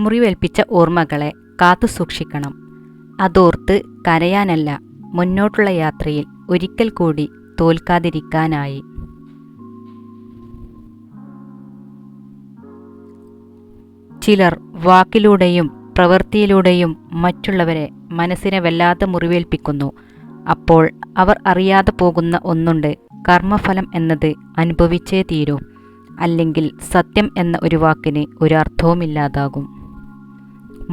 മുറിവേൽപ്പിച്ച ഓർമ്മകളെ കാത്തു സൂക്ഷിക്കണം. അതോർത്ത് കരയാനല്ല, മുന്നോട്ടുള്ള യാത്രയിൽ ഒരിക്കൽ കൂടി തോൽക്കാതിരിക്കാനായി. ചിലർ വാക്കിലൂടെയും പ്രവൃത്തിയിലൂടെയും മറ്റുള്ളവരെ മനസ്സിനെ വല്ലാതെ മുറിവേൽപ്പിക്കുന്നു. അപ്പോൾ അവർ അറിയാതെ പോകുന്ന ഒന്നുണ്ട്: കർമ്മഫലം എന്നത് അനുഭവിച്ചേ തീരൂ, അല്ലെങ്കിൽ സത്യം എന്ന ഒരു വാക്കിന് ഒരർത്ഥവുമില്ലാതാകും.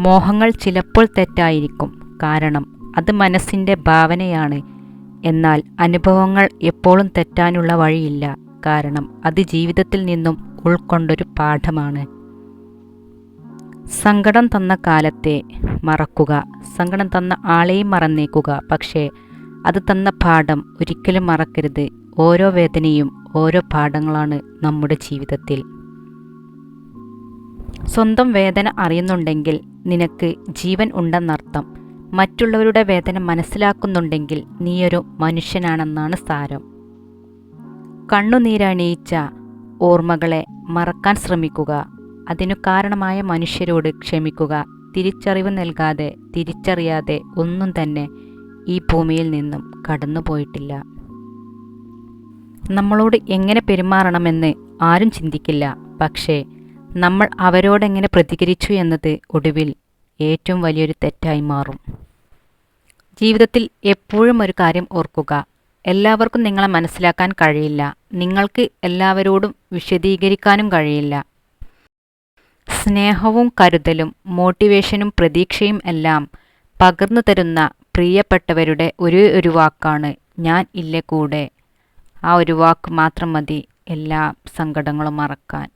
മോഹങ്ങൾ ചിലപ്പോൾ തെറ്റായിരിക്കും, കാരണം അത് മനസ്സിൻ്റെ ഭാവനയാണ്. എന്നാൽ അനുഭവങ്ങൾ എപ്പോഴും തെറ്റാനുള്ള വഴിയില്ല, കാരണം അത് ജീവിതത്തിൽ നിന്നും ഉൾക്കൊണ്ടൊരു പാഠമാണ്. സങ്കടം തന്ന കാലത്തെ മറക്കുക, സങ്കടം തന്ന ആളെയും മറന്നേക്കുക, പക്ഷേ അത് തന്ന പാഠം ഒരിക്കലും മറക്കരുത്. ഓരോ വേദനയും ഓരോ പാഠങ്ങളാണ് നമ്മുടെ ജീവിതത്തിൽ. സ്വന്തം വേദന അറിയുന്നുണ്ടെങ്കിൽ നിനക്ക് ജീവൻ ഉണ്ടെന്നർത്ഥം. മറ്റുള്ളവരുടെ വേദന മനസ്സിലാക്കുന്നുണ്ടെങ്കിൽ നീയൊരു മനുഷ്യനാണെന്നാണ് സാരം. കണ്ണുനീരണിയിച്ച ഓർമ്മകളെ മറക്കാൻ ശ്രമിക്കുക. അതിനു കാരണമായ മനുഷ്യരോട് ക്ഷമിക്കുക. തിരിച്ചറിവ് നൽകാതെ, തിരിച്ചറിയാതെ ഒന്നും തന്നെ ഈ ഭൂമിയിൽ നിന്നും കടന്നുപോയിട്ടില്ല. നമ്മളോട് എങ്ങനെ പെരുമാറണമെന്ന് ആരും ചിന്തിക്കില്ല, പക്ഷേ നമ്മൾ അവരോടെങ്ങനെ പ്രതികരിച്ചു എന്നത് ഒടുവിൽ ഏറ്റവും വലിയൊരു തെറ്റായി മാറും. ജീവിതത്തിൽ എപ്പോഴും ഒരു കാര്യം ഓർക്കുക: എല്ലാവർക്കും നിങ്ങളെ മനസ്സിലാക്കാൻ കഴിയില്ല, നിങ്ങൾക്ക് എല്ലാവരോടും വിശദീകരിക്കാനും കഴിയില്ല. സ്നേഹവും കരുതലും മോട്ടിവേഷനും പ്രതീക്ഷയും എല്ലാം പകർന്നു തരുന്ന പ്രിയപ്പെട്ടവരുടെ ഒരു വാക്കാണ് ഞാൻ ഇല്ലേ കൂടെ. ആ ഒരു വാക്ക് മാത്രം മതി എല്ലാ സങ്കടങ്ങളും മറക്കാൻ.